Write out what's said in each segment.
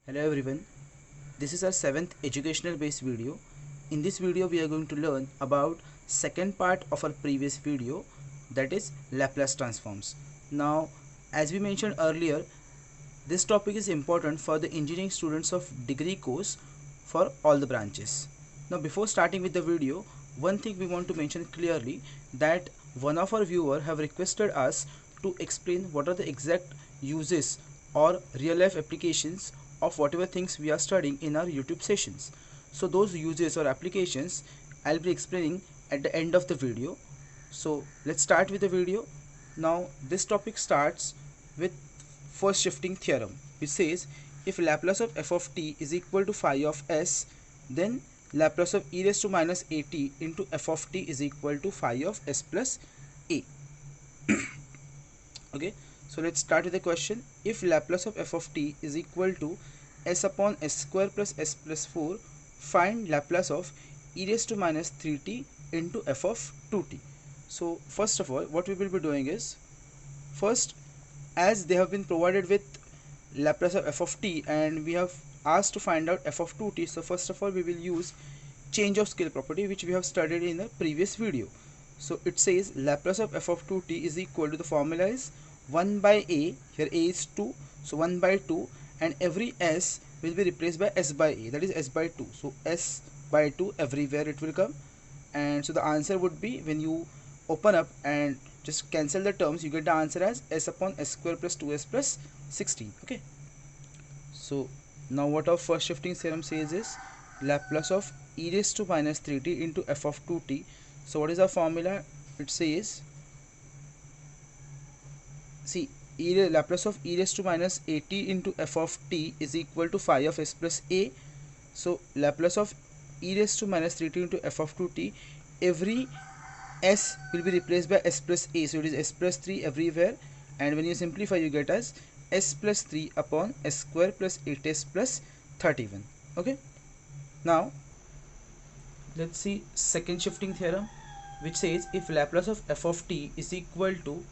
Hello everyone, this is our 7th educational based video. In this video we are going to learn about second part of our previous video, that is Laplace transforms. Now as we mentioned earlier, this topic is important for the engineering students of degree course for all the branches. Now before starting with the video, one thing we want to mention clearly, that one of our viewer have requested us to explain what are the exact uses or real life applications of whatever things we are studying in our YouTube sessions. So those uses or applications I'll be explaining at the end of the video. So let's start with the video. Now this topic starts with first shifting theorem, which says if Laplace of f of t is equal to phi of s, then Laplace of e raised to minus at into f of t is equal to phi of s plus a. Okay, so let's start with the question. If Laplace of f of t is equal to s upon s square plus s plus 4, find Laplace of e raised to minus 3t into f of 2t. So first of all, what we will be doing is, first, as they have been provided with Laplace of f of t and we have asked to find out f of 2t, so first of all we will use change of scale property, which we have studied in the previous video. So it says Laplace of f of 2t is equal to, the formula is 1 by a, here a is 2, so 1 by 2, and every s will be replaced by s by a, that is s by 2, so s by 2 everywhere it will come. And so the answer would be, when you open up and just cancel the terms, you get the answer as s upon s square plus 2s plus 16. Okay, so now what our first shifting theorem says is Laplace of e raised to minus 3t into f of 2t. So what is our formula? It says, see, Laplace of e raised to minus at into f of t is equal to phi of s plus a. So Laplace of e raised to minus 3t into f of 2t, every s will be replaced by s plus a, so it is s plus 3 everywhere, and when you simplify you get as s plus 3 upon s square plus 8s plus 31. Okay, now let's see second shifting theorem, which says if Laplace of f of t is equal to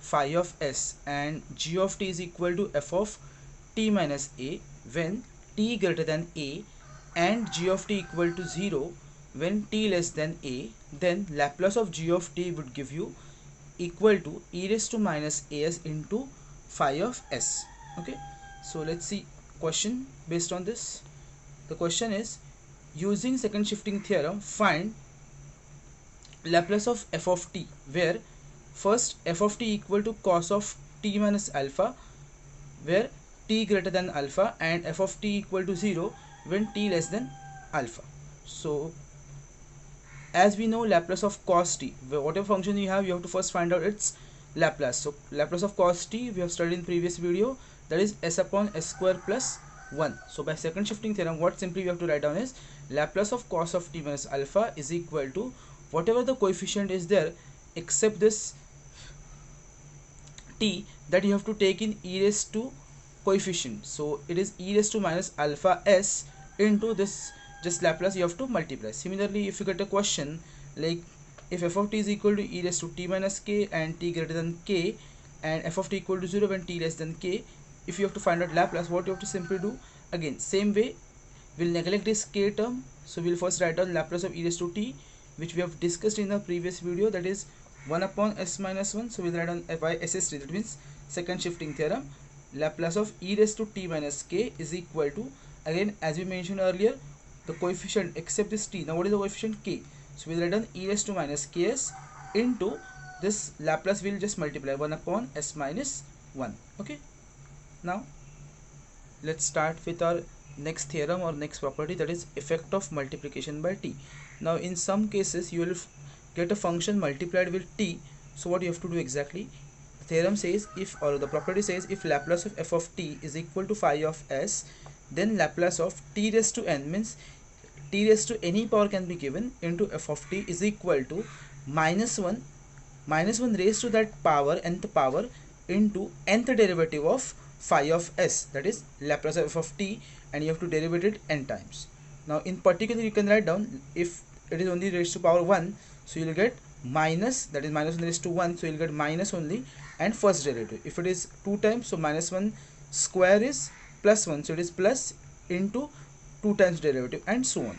phi of s and g of t is equal to f of t minus a when t greater than a and g of t equal to 0 when t less than a, then Laplace of g of t would give you equal to e raised to minus as into phi of s. Okay, so let's see question based on this. The question is, using second shifting theorem, find Laplace of f of t, where first f of t equal to cos of t minus alpha where t greater than alpha, and f of t equal to 0 when t less than alpha. So as we know, Laplace of cos t, whatever function you have to first find out its Laplace. So Laplace of cos t we have studied in previous video, that is s upon s square plus 1. So by second shifting theorem, what simply we have to write down is Laplace of cos of t minus alpha is equal to whatever the coefficient is there except this t, that you have to take in e raised to coefficient. So it is e raised to minus alpha s into this, just Laplace you have to multiply. Similarly, if you get a question like if f of t is equal to e raised to t minus k and t greater than k, and f of t equal to 0 when t less than k, if you have to find out Laplace, what you have to simply do, again same way, we'll neglect this k term. So we'll first write down Laplace of e raised to t, which we have discussed in the previous video, that is 1 upon s minus 1. So we'll write down by ss3, that means second shifting theorem, Laplace of e raised to t minus k is equal to, again as we mentioned earlier, the coefficient except this t. Now what is the coefficient k? So we'll write down e raised to minus ks into this Laplace will just multiply 1 upon s minus 1. Okay, now let's start with our next theorem or next property, that is effect of multiplication by t. Now in some cases you will get a function multiplied with t. So what you have to do exactly? The theorem says, if, or the property says, if Laplace of f of t is equal to phi of s, then Laplace of t raised to n, means t raised to any power can be given, into f of t is equal to minus 1 raised to that power, nth power, into nth derivative of phi of s, that is Laplace of f of t, and you have to derivate it n times. Now in particular you can write down, if it is only raised to power 1, so you will get minus, that is minus 1 raised to 1, so you will get minus only, and first derivative. If it is 2 times, so minus 1 square is plus 1, so it is plus into 2 times derivative, and so on.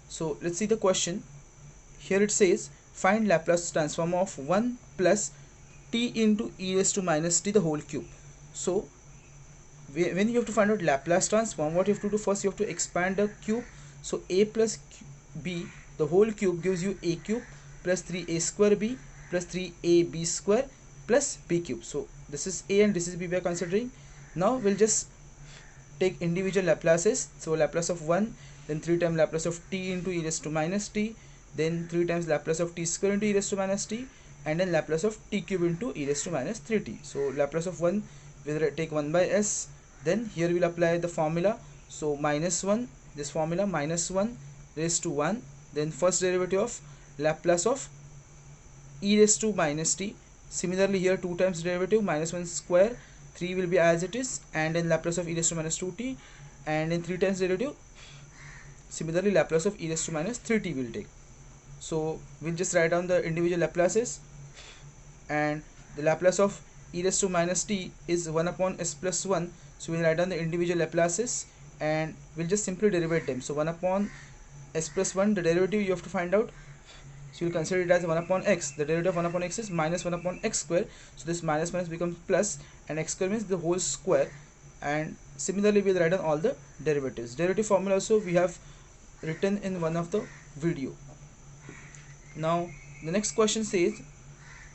So let's see the question. Here it says find Laplace transform of 1 plus t into e raised to minus t the whole cube. So when you have to find out Laplace transform, what you have to do first, you have to expand the cube. So a plus b the whole cube gives you a cube plus 3a square b plus 3ab square plus b cube. So this is a and this is b we are considering. Now we'll just take individual Laplaces. So Laplace of 1, then 3 times Laplace of t into e raised to minus t, then 3 times Laplace of t square into e raised to minus t, and then Laplace of t cube into e raised to minus 3t. So Laplace of 1 will take 1 by s. Then here we'll apply the formula. So minus 1, this formula, minus 1 raised to 1, then first derivative of Laplace of e raised to minus t. Similarly here 2 times derivative, minus 1 square, 3 will be as it is, and then Laplace of e raised to minus 2t, and then 3 times derivative, similarly Laplace of e raised to minus 3t will take. So we'll just write down the individual Laplaces, and the Laplace of e raised to minus t is 1 upon s plus 1. So we'll write down the individual Laplaces and we'll just simply derivate them. So 1 upon s plus 1, the derivative you have to find out. So you'll consider it as 1 upon x. The derivative of 1 upon x is minus 1 upon x square. So this minus minus becomes plus, and x square means the whole square. And similarly we'll write down all the derivatives. Derivative formula also we have written in one of the video. Now the next question says,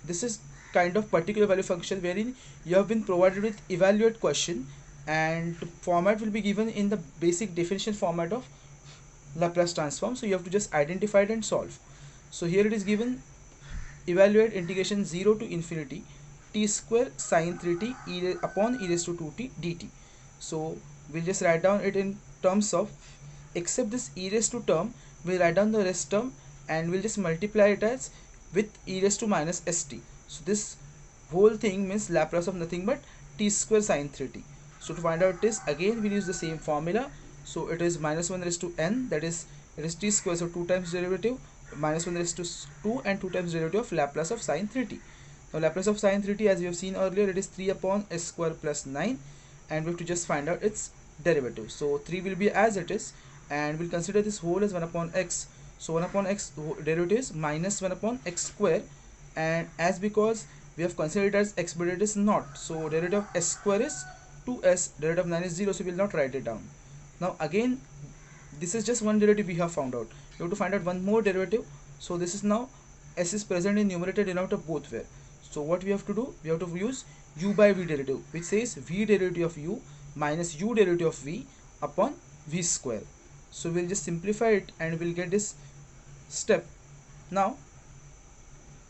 this is kind of particular value function wherein you have been provided with evaluate question, and format will be given in the basic definition format of Laplace transform. So you have to just identify it and solve. So here it is given, evaluate integration 0 to infinity t square sine 3t upon e raised to 2t dt. So we'll just write down it in terms of, except this e raised to term, we'll write down the rest term and we'll just multiply it as with e raised to minus st. So this whole thing means Laplace of nothing but t square sine 3t. So to find out this, again we'll use the same formula. So it is minus 1 raised to n, that is it is t square, so 2 times derivative, minus 1 raised to 2 and 2 times derivative of Laplace of sine 3t. Now Laplace of sine 3t, as we have seen earlier, it is 3 upon s square plus 9, and we have to just find out its derivative. So 3 will be as it is, and we'll consider this whole as 1 upon x. So 1 upon x derivative is minus 1 upon x square, and as because we have considered it as x but it is not, so derivative of s square is 2s, derivative of 9 is 0, so we will not write it down. Now again, this is just one derivative we have found out. We have to find out one more derivative. So this is now s is present in numerator denominator both where. So what we have to do, we have to use u by v derivative, which says v derivative of u minus u derivative of v upon v square. So we'll just simplify it and we'll get this step. Now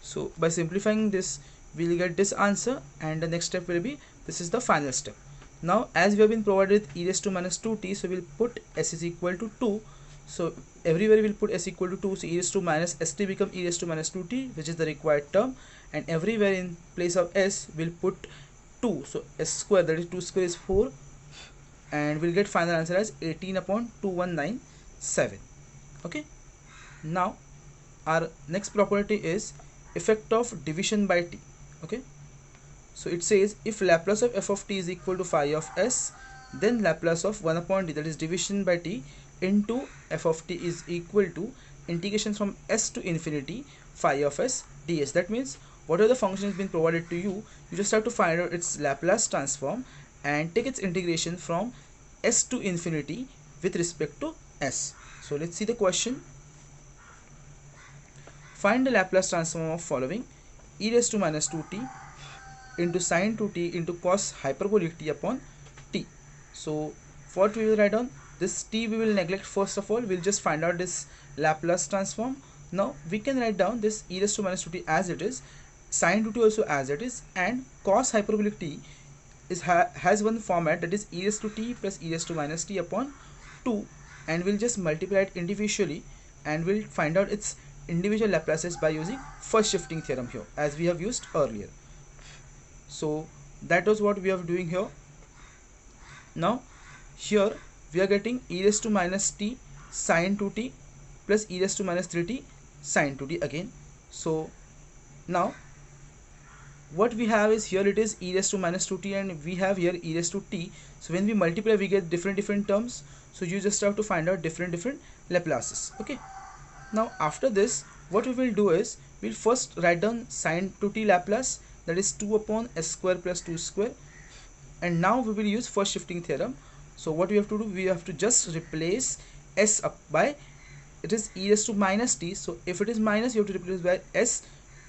so by simplifying this we'll get this answer, and the next step will be, this is the final step. Now as we have been provided with e raised to minus 2t, so we'll put s is equal to 2. So everywhere we'll put s equal to 2, so e raised to minus st become e raised to minus 2t, which is the required term, and everywhere in place of s we'll put 2, so s square, that is 2 square is 4, and we'll get final answer as 18 upon 2197. Okay, now our next property is effect of division by t. Okay, so it says if Laplace of f of t is equal to phi of s, then Laplace of 1 upon t, that is division by t, into f of t is equal to integration from s to infinity phi of s ds. That means whatever the function has been provided to you, you just have to find out its Laplace transform and take its integration from s to infinity with respect to s. So let's see the question. Find the Laplace transform of following: e raised to minus 2t into sine 2t into cos hyperbolic t upon t. So what we will write down, this t we will neglect first of all, we'll just find out this Laplace transform. Now we can write down this e raised to minus 2t as it is, sine 2t also as it is, and cos hyperbolic t is has one format, that is e raised to t plus e raised to minus t upon 2, and we'll just multiply it individually and we'll find out its individual Laplaces by using first shifting theorem here, as we have used earlier. So that was what we are doing here. Now here we are getting e raised to minus t sine 2t plus e raised to minus 3t sine 2t again. So now what we have is here it is e raised to minus 2t and we have here e raised to t. So when we multiply we get different terms, so you just have to find out different Laplaces. Okay, now after this what we will do is we'll first write down sine 2t Laplace, that is 2 upon s square plus 2 square, and now we will use first shifting theorem. So what we have to do, we have to just replace s up by, it is e raised to minus t, so if it is minus you have to replace by s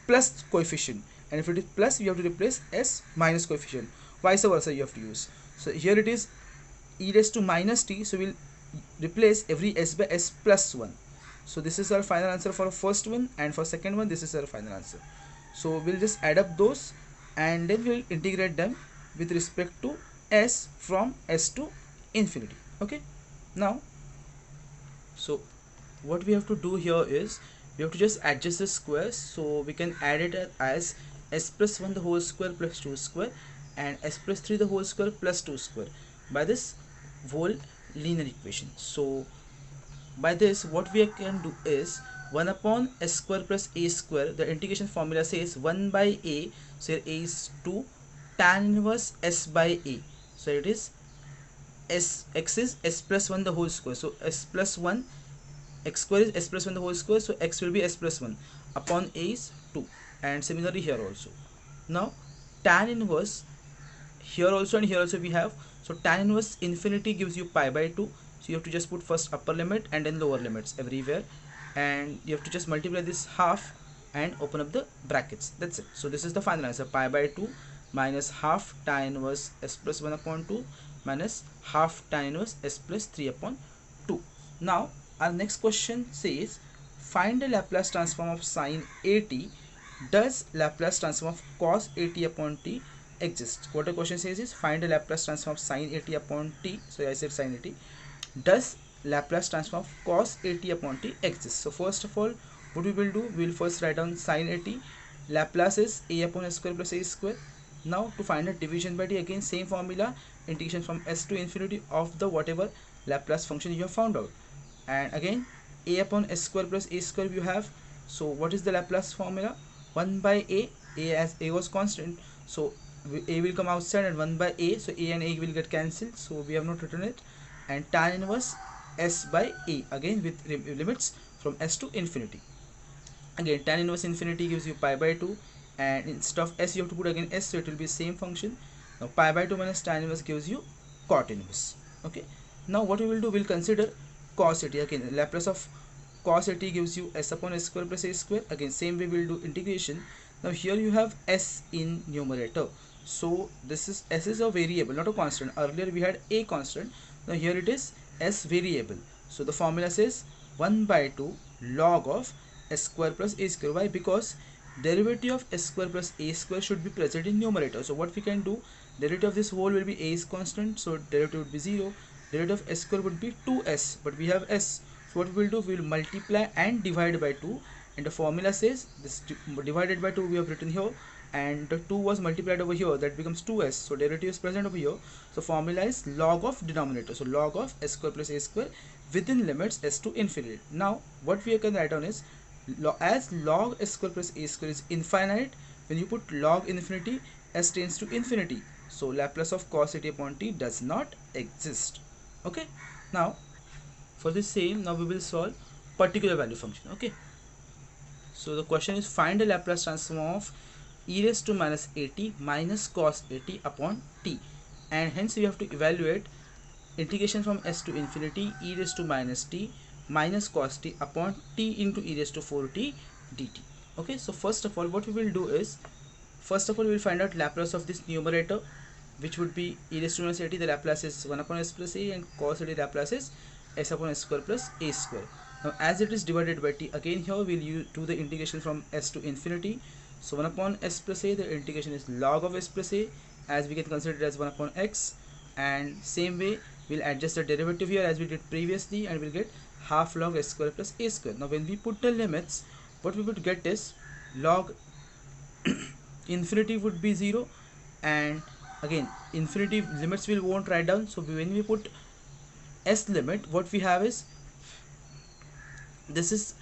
plus coefficient, and if it is plus you have to replace s minus coefficient, vice versa you have to use. So here it is e raised to minus t, so we'll replace every s by s plus 1. So this is our final answer for first one, and for second one this is our final answer. So we'll just add up those and then we'll integrate them with respect to s from s to infinity. Okay, now so what we have to do here is we have to just adjust the squares, so we can add it as s plus 1 the whole square plus 2 square and s plus 3 the whole square plus 2 square by this whole linear equation. So by this what we can do is 1 upon s square plus a square, the integration formula says 1 by a, so here a is 2 tan inverse s by a, so it is x is s plus 1 the whole square, so s plus 1, x square is s plus 1 the whole square, so x will be s plus 1 upon a is 2, and similarly here also. Now tan inverse here also and here also we have, so tan inverse infinity gives you pi by 2, so you have to just put first upper limit and then lower limits everywhere, and you have to just multiply this half and open up the brackets, that's it. So this is the final answer, pi by 2 minus half tan inverse s plus 1 upon 2 minus half tan inverse s plus 3 upon 2. Now our next question says find the Laplace transform of sine at. Does Laplace transform of cos at upon t exist? What the question says is find the Laplace transform of sine at upon t, so I said sine at. Does Laplace transform of cos at upon t exist? So first of all what we will do, we will first write down sine at, Laplace is a upon s square plus a square. Now to find out division by t, again same formula, integration from s to infinity of the whatever Laplace function you have found out, and again a upon s square plus a square you have. So what is the Laplace formula? 1 by a as a was constant, so a will come outside and 1 by a, so a and a will get cancelled, so we have not written it, and tan inverse s by a, again with limits from s to infinity. Again tan inverse infinity gives you pi by 2, and instead of s you have to put again s, so it will be same function. Now pi by 2 minus tan inverse gives you cot inverse. Okay, now what we will do, we'll consider cos at. Again Laplace of cos at gives you s upon s square plus a square, again same way we'll do integration. Now here you have s in numerator, so this is s is a variable not a constant, earlier we had a constant, now here it is s variable, so the formula says 1 by 2 log of s square plus a square. Why? Because derivative of s square plus a square should be present in numerator, so what we can do, derivative of this whole will be a is constant, so derivative would be 0, derivative of s square would be 2s, but we have s, so what we will do, we will multiply and divide by 2, and the formula says this divided by 2 we have written here, and the 2 was multiplied over here, that becomes 2s, so derivative is present over here, so formula is log of denominator, so log of s square plus a square within limits s to infinity. Now what we can write down is as log s square plus a square is infinite, when you put log infinity s tends to infinity, so Laplace of cos at upon t does not exist. Okay, now for the same, now we will solve particular value function. Okay, so the question is find the Laplace transform of e raised to minus at minus cos at upon t, and hence we have to evaluate integration from s to infinity e raised to minus t minus cos t upon t into e raised to 4t dt. Okay, so first of all what we will do is, first of all we will find out Laplace of this numerator, which would be e raised to minus at, the Laplace is 1 upon s plus a, and cos at Laplace is s upon s square plus a square. Now as it is divided by t, again here we'll do the integration from s to infinity, so 1 upon s plus a, the integration is log of s plus a, as we can consider it as 1 upon x, and same way we'll adjust the derivative here as we did previously, and we'll get half log s square plus a square. Now when we put the limits, what we would get is log infinity would be 0, and again infinity limits we won't write down, so when we put s limit, what we have is this is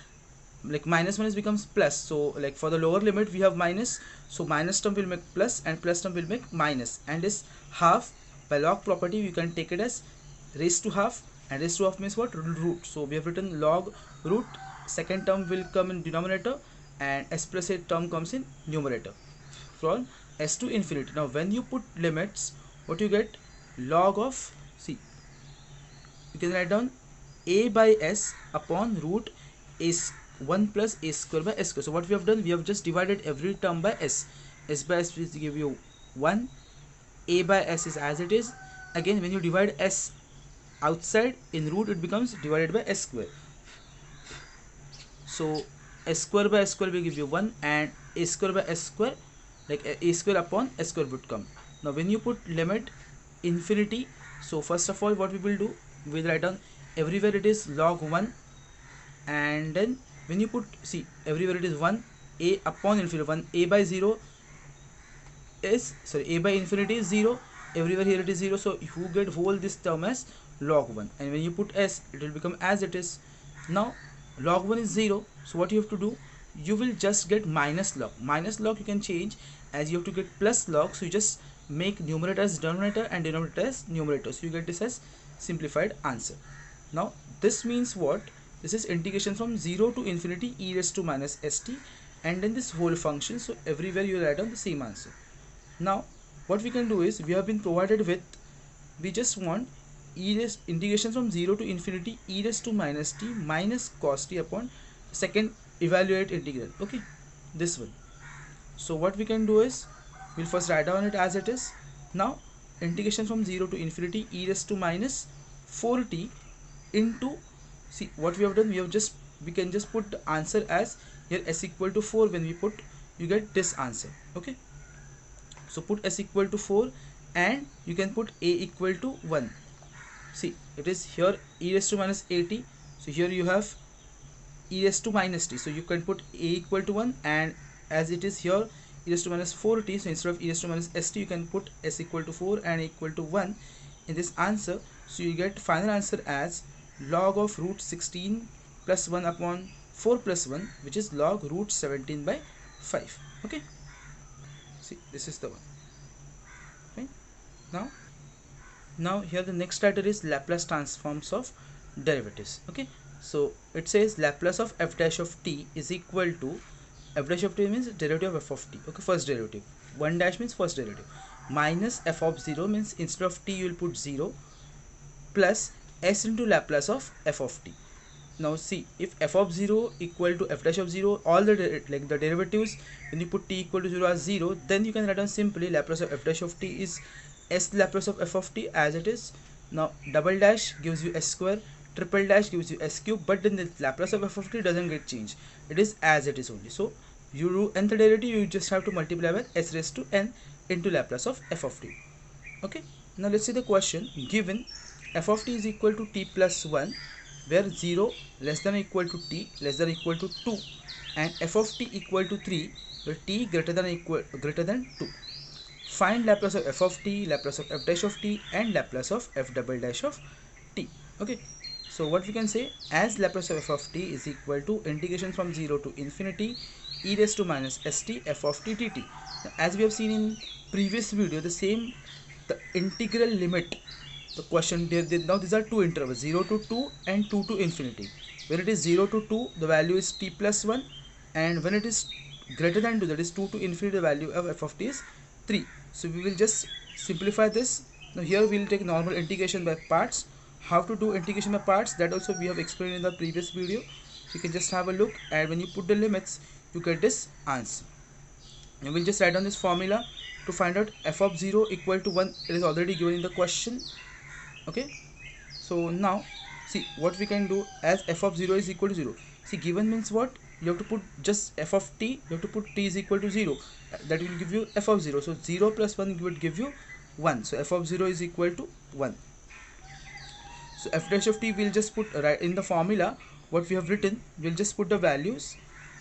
like minus minus becomes plus. So like for the lower limit we have minus, so minus term will make plus and plus term will make minus, and this half by log property you can take it as raised to half, and raised to half means what? Root. So we have written log root, second term will come in denominator and s plus a term comes in numerator from s to infinity. Now when you put limits, what you get? Log of, see, you can write down a by s upon root is 1 plus a square by s square. So what we have done, we have just divided every term by s. S by s will give you 1, a by s is as it is. Again when you divide s outside in root, it becomes divided by s square. So s square by s square will give you 1, and a square by s square, like a square upon s square would come. Now when you put limit infinity, so first of all what we will do, we will write down everywhere it is log 1, and then when you put, see, everywhere it is 1, a upon infinity 1, a by 0 is, sorry, a by infinity is 0, everywhere here it is 0, so you get whole this term as log 1, and when you put s, it will become as it is. Now log 1 is 0, so what you have to do, you will just get minus log. Minus log you can change as you have to get plus log, so you just make numerator as denominator and denominator as numerator, so you get this as simplified answer. Now this means what? This is integration from 0 to infinity e raised to minus st, and then this whole function, so everywhere you write down the same answer. Now what we can do is, we have been provided with, we just want integration from 0 to infinity e raised to minus t minus cos t upon second evaluate integral. Okay, this one. So what we can do is, we'll first write down it as it is. Now integration from 0 to infinity e raised to minus 4t into, see what we have done, we can just put the answer as here s equal to 4. When we put, you get this answer. Okay, so put s equal to 4 and you can put a equal to 1. See, it is here e raised to minus 80, so here you have e raised to minus t, so you can put a equal to 1, and as it is here e raised to minus 4t, so instead of e raised to minus st you can put s equal to 4 and equal to 1 in this answer. So you get final answer as log of root 16 plus 1 upon 4 plus 1, which is log root 17 by 5. Okay, see, this is the one. Okay, now here the next title is Laplace transforms of derivatives. Okay, so it says Laplace of f dash of t is equal to, f dash of t means derivative of f of t. Okay, first derivative, 1 dash means first derivative, minus f of 0 means instead of t you will put 0, plus s into Laplace of f of t. Now see, if f of 0 equal to f dash of 0, all the like the derivatives, when you put t equal to 0 as 0, then you can write down simply Laplace of f dash of t is s Laplace of f of t as it is. Now double dash gives you s square, triple dash gives you s cube, but then the Laplace of f of t doesn't get changed, it is as it is only. So you do nth derivative, you just have to multiply with s raised to n into Laplace of f of t. Okay, now let's see the question. Given f of t is equal to t plus 1, where 0 less than or equal to t less than or equal to 2, and f of t equal to 3, where t greater than or greater than 2. Find Laplace of f of t, Laplace of f dash of t, and Laplace of f double dash of t. Okay, so what we can say, as Laplace of f of t is equal to integration from 0 to infinity e raised to minus st f of t dt. Now, as we have seen in previous video, the same, the integral limit, the question now these are two intervals, 0 to 2 and 2 to infinity. When it is 0 to 2, the value is t plus 1, and when it is greater than 2, that is 2 to infinity, the value of f of t is 3. So we will just simplify this. Now here we will take normal integration by parts. How to do integration by parts, that also we have explained in the previous video, so you can just have a look, and when you put the limits you get this answer. And we'll just write down this formula to find out f of 0 equal to 1. It is already given in the question. Okay, so now see what we can do, as f of 0 is equal to 0. See, given means what? You have to put just f of t, you have to put t is equal to 0, that will give you f of 0. So 0 plus 1 would give you 1, so f of 0 is equal to 1. So f dash of t will just put right in the formula what we have written, we'll just put the values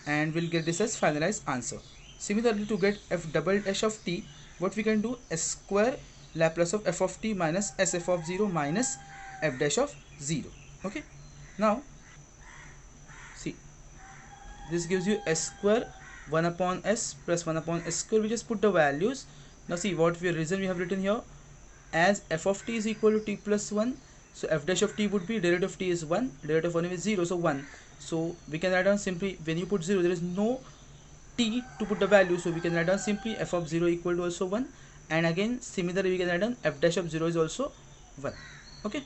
and we'll get this as finalized answer. Similarly, to get f double dash of t, what we can do, s square Laplace of f of t minus s f of 0 minus f dash of 0. Okay, now see, this gives you s square 1 upon s plus 1 upon s square. We just put the values. Now see what reason we have written here, as f of t is equal to t plus 1, so f dash of t would be derivative of t is 1, derivative of 1 is 0, so 1. So we can write down simply, when you put 0 there is no t to put the value, so we can write down simply f of 0 equal to also 1, and again similarly we can write down f dash of 0 is also 1. Okay,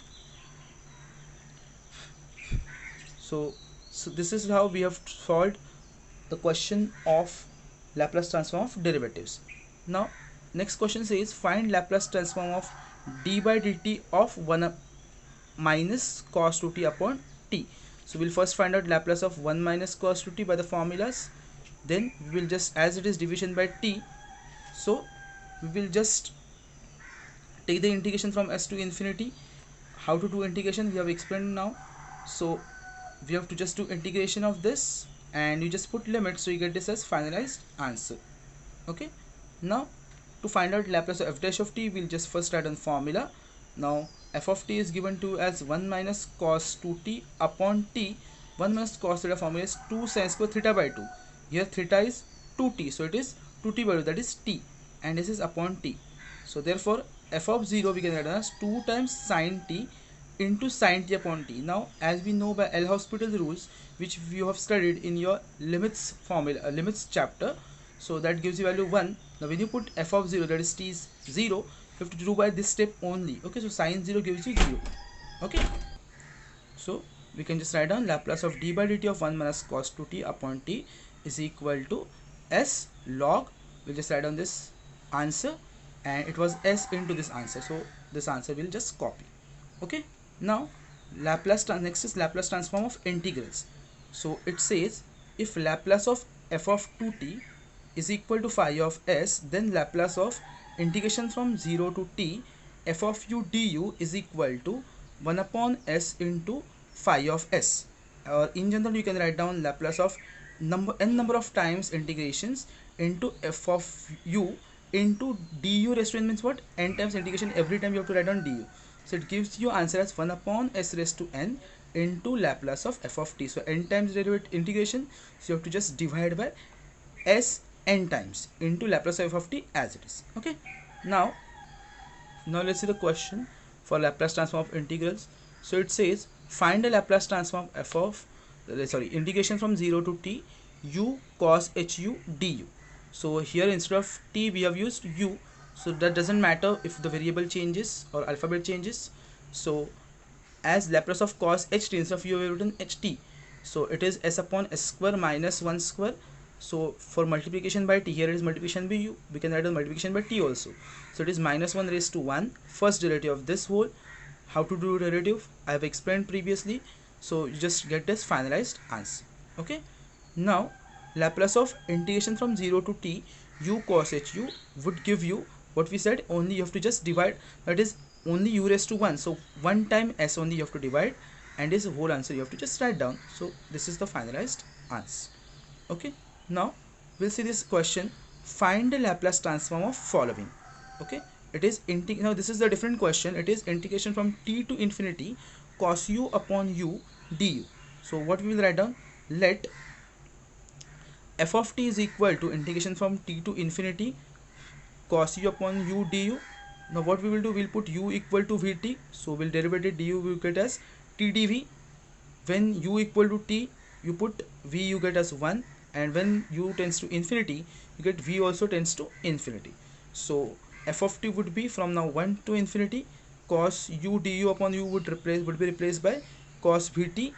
so this is how we have solved the question of Laplace transform of derivatives. Now next question says find Laplace transform of d by dt of 1 minus cos 2t upon t. So we'll first find out Laplace of 1 minus cos 2t by the formulas, then we will just, as it is division by t, so we will just take the integration from s to infinity. How to do integration we have explained now, so we have to just do integration of this and you just put limits, so you get this as finalized answer. Okay, now to find out Laplace of f dash of t, we'll just first write on formula. Now f of t is given to as 1 minus cos 2t upon t. 1 minus cos theta formula is 2 sin square theta by 2. Here theta is 2t, so it is 2t by 2, that is t, and this is upon t. So therefore f of 0 we can write as 2 times sin t into sin t upon t. Now as we know by L'Hospital rules, which you have studied in your limits formula, limits chapter, so that gives you value 1. Now when you put f of 0, that is t is 0, you have to do by this step only. Okay, so sin 0 gives you 0. Okay, so we can just write down Laplace of d by dt of 1 minus cos 2t upon t is equal to s log, we'll just write down this answer, and it was s into this answer, so this answer will just copy. Okay, now next is Laplace transform of integrals. So it says if Laplace of f of 2t is equal to phi of s, then Laplace of integration from 0 to t f of u du is equal to 1 upon s into phi of s. Or in general you can write down Laplace of n number of times integrations into f of u into du raised to n, means what, n times integration, every time you have to write down du. So it gives you answer as 1 upon s raised to n into Laplace of f of t. So n times derivative integration, so you have to just divide by s n times into Laplace of f of t as it is. Okay, now let's see the question for Laplace transform of integrals. So it says find a Laplace transform f of integration from 0 to t u cos hu du. So here instead of t we have used u, so that doesn't matter if the variable changes or alphabet changes. So as Laplace of cos ht, instead of u we have written ht, so it is s upon s square minus 1 square. So for multiplication by t, here it is multiplication by u, we can write the multiplication by t also. So it is minus 1 raised to 1, first derivative of this whole. How to do derivative I have explained previously, so you just get this finalized answer. Okay, now Laplace of integration from 0 to t u cos hu would give you what we said, only you have to just divide, that is only u raised to 1, so 1 time s only you have to divide, and this whole answer you have to just write down. So this is the finalized answer. Okay, now we'll see this question, find the Laplace transform of following. Okay, it is now this is the different question, it is integration from t to infinity cos u upon u du. So what we will write down, let f of t is equal to integration from t to infinity cos u upon u du. Now what we will do, we'll put u equal to vt, so we'll derive it, du will get as t dv. When u equal to t, you put v, you get as 1, and when u tends to infinity, you get v also tends to infinity. So f of t would be from now 1 to infinity, cos u du upon u would be replaced by cos vt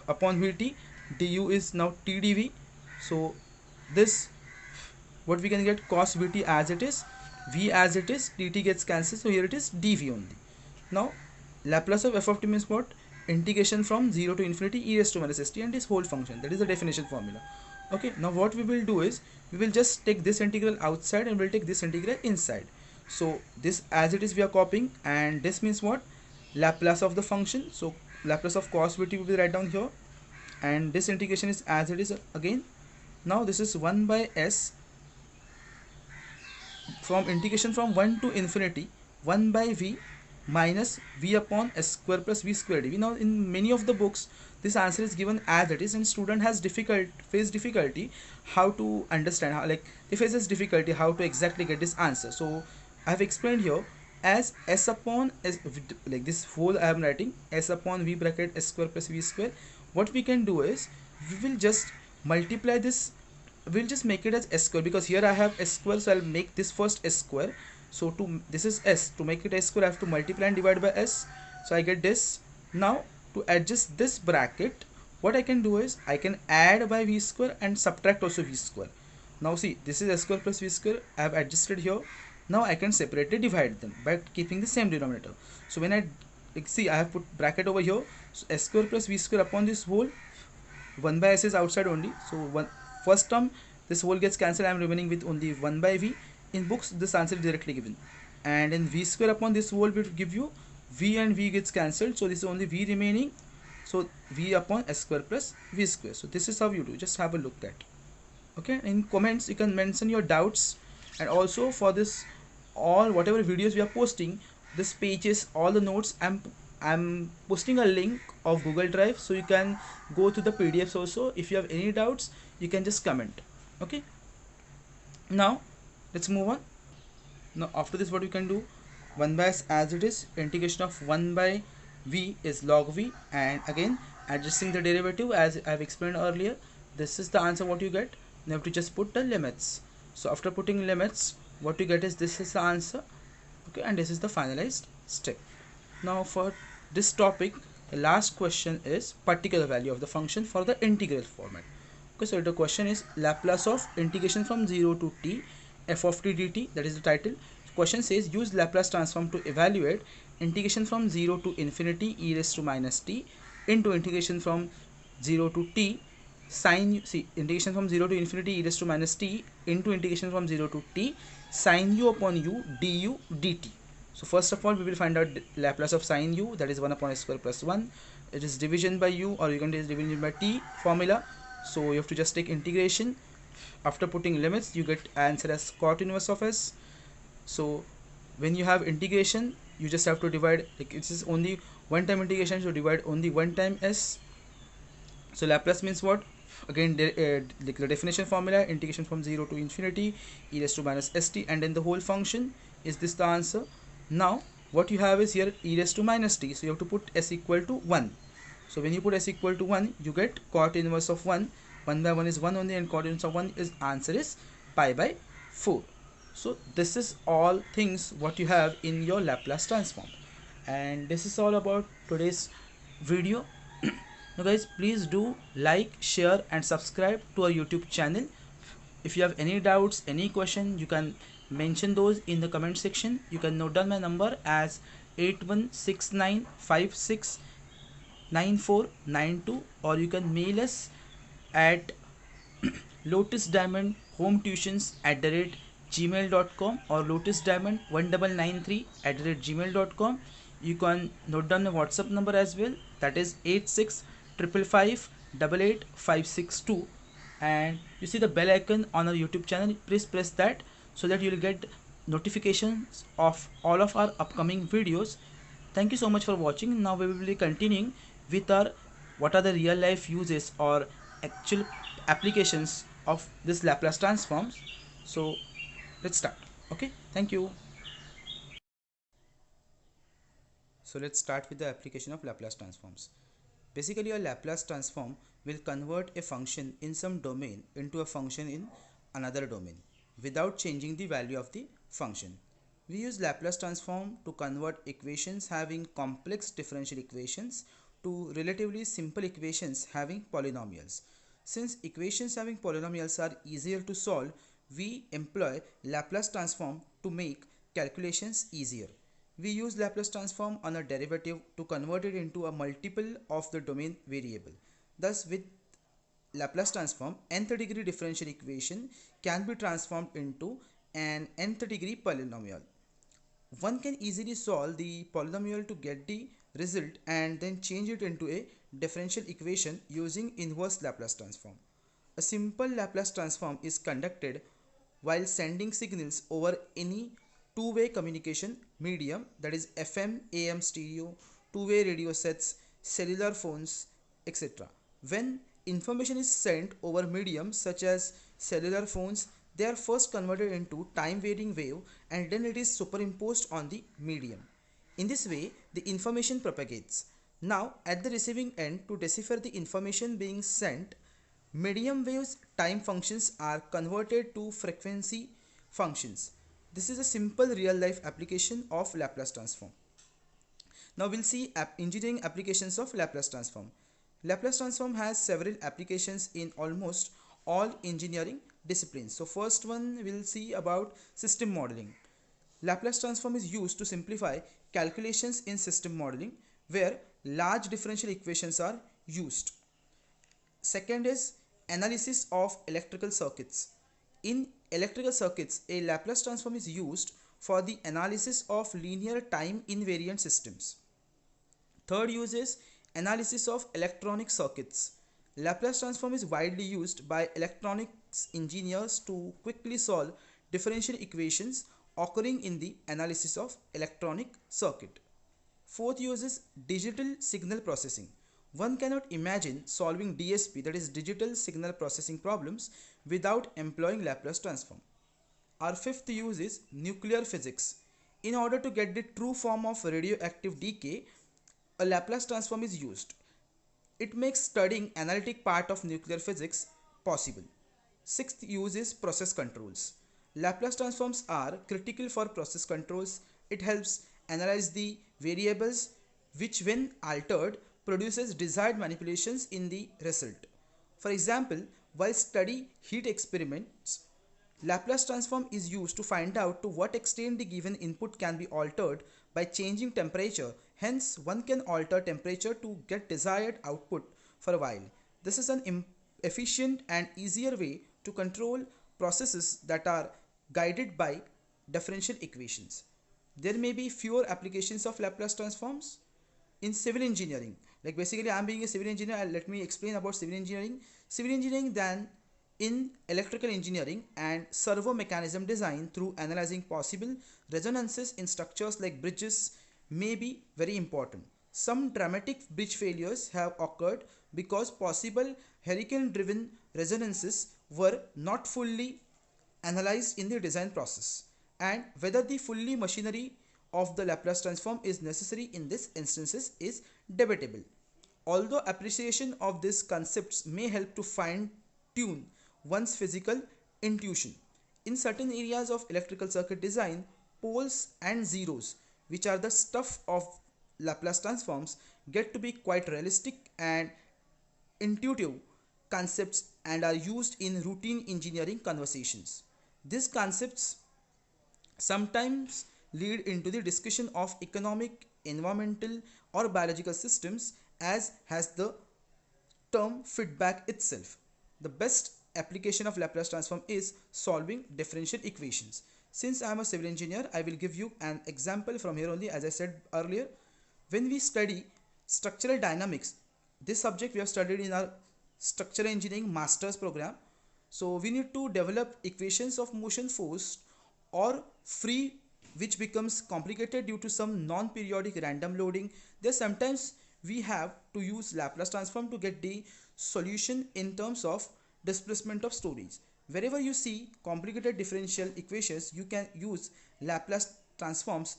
upon vt, du is now t dv. So this, what we can get, cos vt as it is, v as it is, dt gets cancelled, so here it is dv only. Now Laplace of f of t means what, integration from 0 to infinity e raised to minus st and this whole function, that is the definition formula. Okay, now what we will do is, we will just take this integral outside and we'll take this integral inside. So this as it is we are copying, and this means what, Laplace of the function, so Laplace of cos vt will be write down here, and this integration is as it is again. Now this is 1 by s from integration from 1 to infinity, 1 by v minus v upon s square plus v square dv. Now in many of the books this answer is given as it is, and student has face difficulty how to understand, how like they faces difficulty how to exactly get this answer. So I have explained here as s upon s, like this whole I am writing s upon v bracket s square plus v square. What we can do is we will just multiply this, we'll just make it as s square because here I have s square, so I'll make this first s square. So to this is s, to make it s square I have to multiply and divide by s, so I get this. Now to adjust this bracket, what I can do is I can add by v square and subtract also v square. Now see, this is s square plus v square, I have adjusted here. Now I can separately divide them by keeping the same denominator. So when I like, see I have put bracket over here, so s square plus v square upon this whole, 1 by s is outside only, so one first term this whole gets cancelled, I am remaining with only 1 by v. In books this answer is directly given, and in v square upon this whole will give you v and v gets cancelled, so this is only v remaining, so v upon s square plus v square. So this is how you do, just have a look at. Okay, in comments you can mention your doubts, and also for this all whatever videos we are posting, this pages, all the notes, I'm posting a link of Google Drive, so you can go to the PDFs also. If you have any doubts you can just comment. Okay, now let's move on. Now after this what we can do, 1 by s as it is, integration of 1 by v is log v, and again adjusting the derivative as I have explained earlier. This is the answer what you get. You have to just put the limits. So after putting limits, what you get is this is the answer. Okay, and this is the finalized step. Now for this topic, the last question is particular value of the function for the integral format. Okay, so the question is Laplace of integration from 0 to t f of t dt, that is the title. The question says use Laplace transform to evaluate integration from 0 to infinity e raised to minus t into integration from 0 to t sine, see integration from 0 to infinity e raised to minus t into integration from 0 to t sine u upon u du dt. So first of all we will find out Laplace of sine u, that is 1 upon s square plus 1. It is division by u, or you can do division by t formula. So you have to just take integration. After putting limits you get answer as cot inverse of s. So when you have integration you just have to divide, like it is only one time integration, so divide only one time s. So Laplace means what? Again like the definition formula, integration from 0 to infinity e raised to minus st, and then the whole function. Is this the answer? Now what you have is here e raised to minus t, so you have to put s equal to 1. So when you put s equal to 1 you get cot inverse of 1. 1 by 1 is 1 only, and cot inverse of 1 is answer is pi by 4. So this is all things what you have in your Laplace transform, and this is all about today's video. Now guys, please do like, share and subscribe to our YouTube channel. If you have any doubts, any question, you can mention those in the comment section. You can note down my number as 8169569492, or you can mail us at lotusdiamondhometuitions@gmail.com or lotusdiamond1993@gmail.com. You can note down the WhatsApp number as well, that is 8655588562. And you see the bell icon on our YouTube channel, please press that so that you will get notifications of all of our upcoming videos. Thank you so much for watching. Now we will be continuing with our what are the real life uses or actual applications of this Laplace transforms. So let's start. Okay, thank you. So let's start with the application of Laplace transforms. Basically, a Laplace transform will convert a function in some domain into a function in another domain without changing the value of the function. We use Laplace transform to convert equations having complex differential equations to relatively simple equations having polynomials. Since equations having polynomials are easier to solve, we employ Laplace transform to make calculations easier. We use Laplace transform on a derivative to convert it into a multiple of the domain variable. Thus, with Laplace transform, nth degree differential equation can be transformed into an nth degree polynomial. One can easily solve the polynomial to get the result and then change it into a differential equation using inverse Laplace transform. A simple Laplace transform is conducted while sending signals over any two-way communication medium, that is FM, AM stereo, two-way radio sets, cellular phones, etc. When information is sent over mediums such as cellular phones, they are first converted into time varying wave and then it is superimposed on the medium. In this way, the information propagates. Now, at the receiving end, to decipher the information being sent, medium waves time functions are converted to frequency functions. This is a simple real life application of Laplace transform. Now we'll see engineering applications of Laplace transform. Laplace transform has several applications in almost all engineering disciplines. So first one we'll see about system modeling. Laplace transform is used to simplify calculations in system modeling where large differential equations are used. Second is analysis of electrical circuits. In electrical circuits, a Laplace transform is used for the analysis of linear time invariant systems. Third use is analysis of electronic circuits. Laplace transform is widely used by electronics engineers to quickly solve differential equations occurring in the analysis of electronic circuit. Fourth use is digital signal processing. One cannot imagine solving DSP, that is digital signal processing problems, without employing Laplace transform. Our fifth use is nuclear physics. In order to get the true form of radioactive decay, a Laplace transform is used. It makes studying analytic part of nuclear physics possible. Sixth use is process controls. Laplace transforms are critical for process controls. It helps analyze the variables which when altered produces desired manipulations in the result. For example, while study heat experiments, Laplace transform is used to find out to what extent the given input can be altered by changing temperature. Hence, one can alter temperature to get desired output for a while. This is an efficient and easier way to control processes that are guided by differential equations. There may be fewer applications of Laplace transforms in civil engineering. Like basically I'm being a civil engineer, let me explain about civil engineering. Civil engineering than in electrical engineering and servo mechanism design through analyzing possible resonances in structures like bridges may be very important. Some dramatic bridge failures have occurred because possible hurricane driven resonances were not fully analyzed in the design process, and whether the fully machinery of the Laplace transform is necessary in these instances is debatable. Although appreciation of these concepts may help to fine tune one's physical intuition. In certain areas of electrical circuit design, poles and zeros, which are the stuff of Laplace transforms, get to be quite realistic and intuitive concepts and are used in routine engineering conversations. These concepts sometimes lead into the discussion of economic, environmental, or biological systems, as has the term feedback itself. The best application of Laplace transform is solving differential equations. Since I am a civil engineer, I will give you an example from here only. As I said earlier, when we study structural dynamics, this subject we have studied in our structural engineering master's program. So we need to develop equations of motion force or free, which becomes complicated due to some non-periodic random loading. There sometimes we have to use Laplace transform to get the solution in terms of displacement of storage. Wherever you see complicated differential equations, you can use Laplace transforms.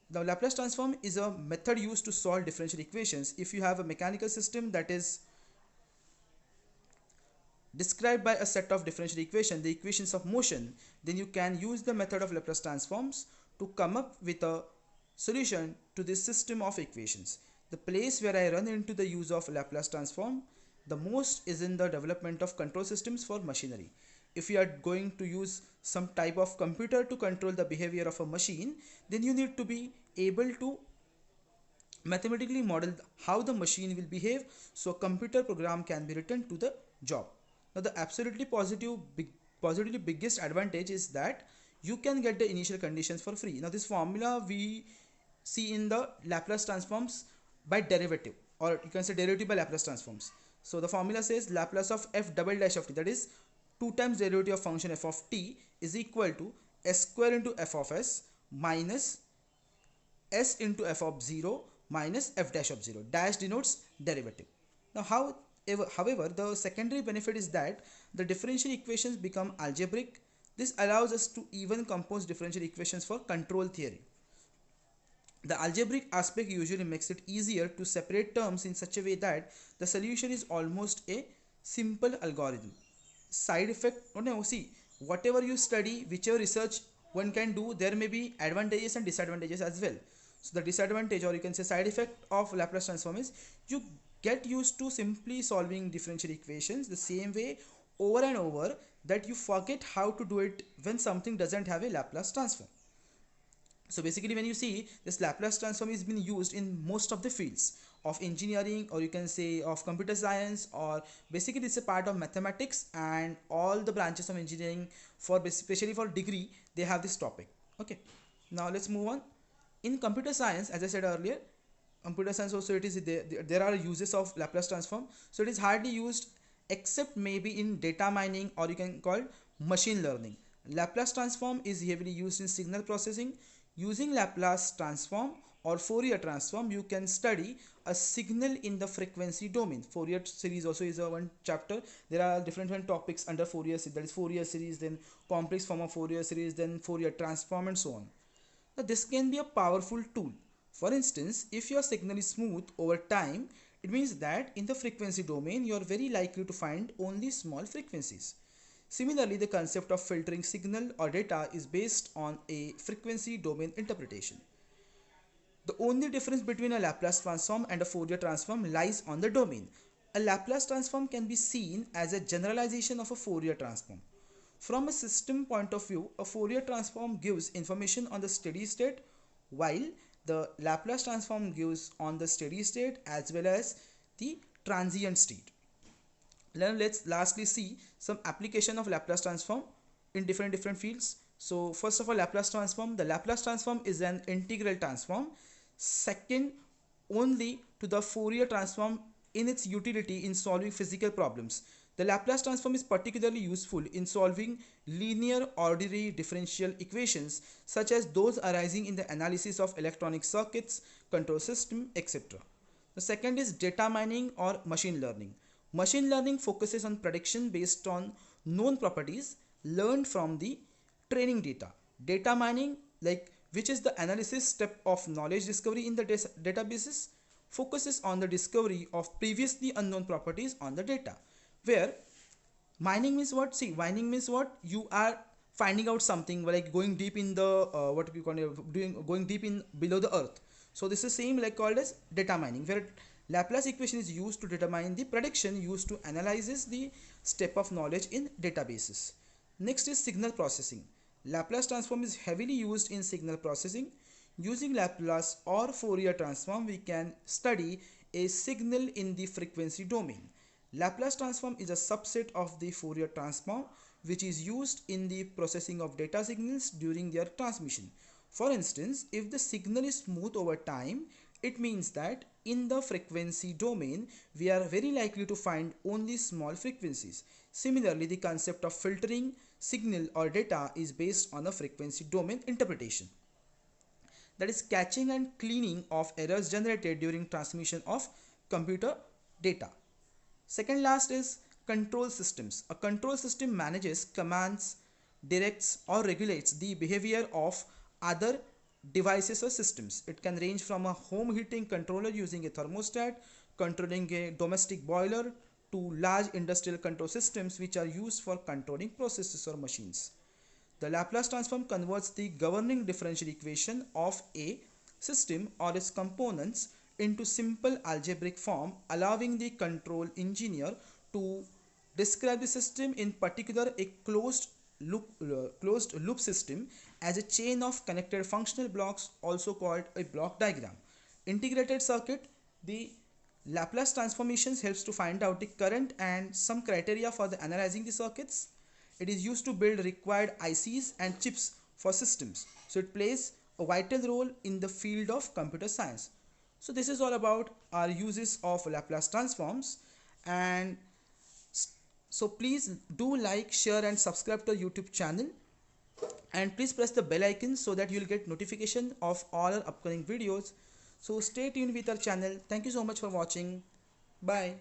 The Laplace transform is a method used to solve differential equations. If you have a mechanical system that is described by a set of differential equations, the equations of motion, then you can use the method of Laplace transforms to come up with a solution to this system of equations. The place where I run into the use of Laplace transform the most is in the development of control systems for machinery. If you are going to use some type of computer to control the behavior of a machine, then you need to be able to mathematically model how the machine will behave, so a computer program can be written to the job. Now the absolutely positively biggest advantage is that you can get the initial conditions for free. Now this formula we see in the Laplace transforms by derivative, or you can say derivative by Laplace transforms. So the formula says Laplace of f double dash of t, that is 2 times derivative of function f of t, is equal to s square into f of s minus s into f of 0 minus f dash of 0. Dash denotes derivative. Now however, the secondary benefit is that the differential equations become algebraic. This allows us to even compose differential equations for control theory. The algebraic aspect usually makes it easier to separate terms in such a way that the solution is almost a simple algorithm. Side effect, oh no, see, whatever you study, whichever research one can do, there may be advantages and disadvantages as well. So the disadvantage, or you can say side effect of Laplace transform, is you get used to simply solving differential equations the same way over and over, that you forget how to do it when something doesn't have a Laplace transform. So basically, when you see, this Laplace transform is being used in most of the fields of engineering, or you can say of computer science, or basically it's a part of mathematics and all the branches of engineering. For especially for degree, they have this topic. Okay, now let's move on. In computer science, as I said earlier, computer science also, it is there are uses of Laplace transform. So it is hardly used except maybe in data mining, or you can call machine learning. Laplace transform is heavily used in signal processing. Using Laplace transform or Fourier transform, you can study a signal in the frequency domain. Fourier series also is a one chapter. There are different topics under Fourier series. That is Fourier series, then complex form of Fourier series, then Fourier transform, and so on. Now this can be a powerful tool. For instance, if your signal is smooth over time, it means that in the frequency domain you are very likely to find only small frequencies. Similarly, the concept of filtering signal or data is based on a frequency domain interpretation. The only difference between a Laplace transform and a Fourier transform lies on the domain. A Laplace transform can be seen as a generalization of a Fourier transform. From a system point of view, a Fourier transform gives information on the steady state, while the Laplace transform gives on the steady state as well as the transient state. Now let's lastly see some application of Laplace transform in different fields. So first of all, Laplace transform. The Laplace transform is an integral transform, second only to the Fourier transform in its utility in solving physical problems. The Laplace transform is particularly useful in solving linear ordinary differential equations such as those arising in the analysis of electronic circuits, control system, etc. The second is data mining or machine learning. Machine learning focuses on prediction based on known properties learned from the training data. Data mining, like which is the analysis step of knowledge discovery in the databases, focuses on the discovery of previously unknown properties on the data. Where mining means what? See, mining means what? You are finding out something like going deep in the what we call it, doing going deep in below the earth. So this is same like called as data mining, where Laplace equation is used to determine the prediction used to analyze the step of knowledge in databases. Next is signal processing. Laplace transform is heavily used in signal processing. Using Laplace or Fourier transform, we can study a signal in the frequency domain. Laplace transform is a subset of the Fourier transform, which is used in the processing of data signals during their transmission. For instance, if the signal is smooth over time, it means that in the frequency domain, we are very likely to find only small frequencies. Similarly, the concept of filtering signal or data is based on a frequency domain interpretation. That is catching and cleaning of errors generated during transmission of computer data. Second last is control systems. A control system manages, commands, directs or regulates the behavior of other devices or systems. It can range from a home heating controller using a thermostat, controlling a domestic boiler, to large industrial control systems which are used for controlling processes or machines. The Laplace transform converts the governing differential equation of a system or its components into simple algebraic form, allowing the control engineer to describe the system, in particular a closed loop system, as a chain of connected functional blocks, also called a block diagram. Integrated circuit. The Laplace transformations helps to find out the current and some criteria for the analyzing the circuits. It is used to build required ICs and chips for systems. So it plays a vital role in the field of computer science. So this is all about our uses of Laplace transforms, and so please do like, share and subscribe to our YouTube channel. and please press the bell icon so that you'll get notification of all our upcoming videos. So stay tuned with our channel. Thank you so much for watching. Bye.